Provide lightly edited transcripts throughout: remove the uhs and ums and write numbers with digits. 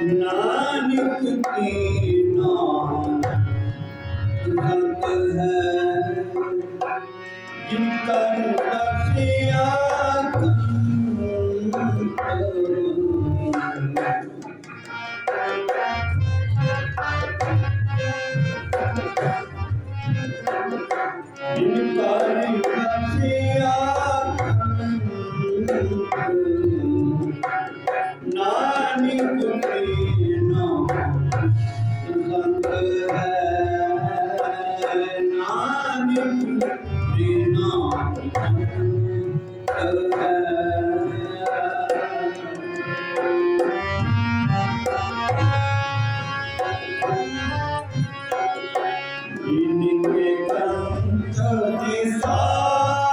नानक की नाम रत है जिनका रसिया जिनका रसिया नानक की नाम रत है नानक की नाम रत है इनके कंठ साकुरी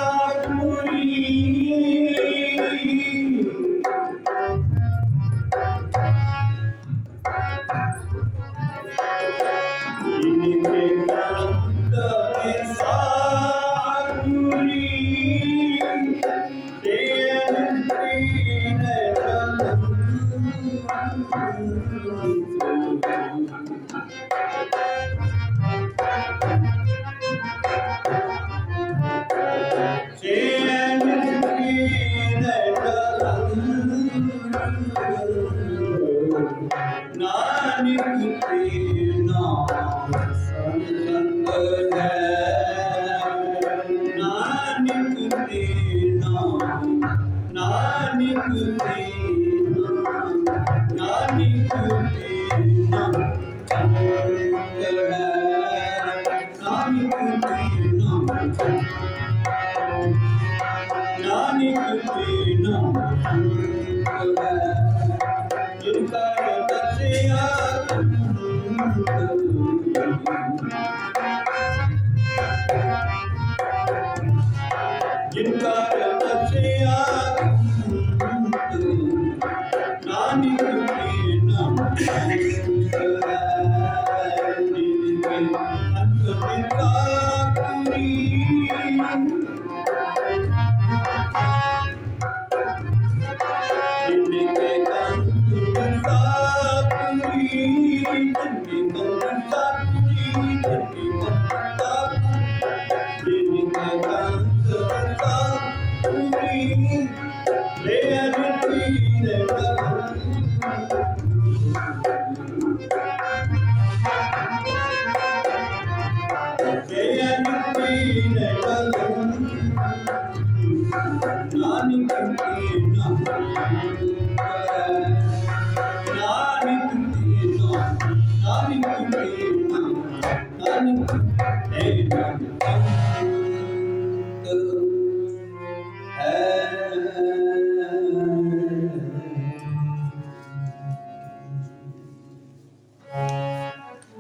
इनके कंठ साकुरी तेन तीन नानक के नाम संग है नानक के नाम नानक के नाम नानक के नाम संग है नानक के नाम नानक के नाम संग है जिनका रसिया जिनका रसिया नानक के नाम नानक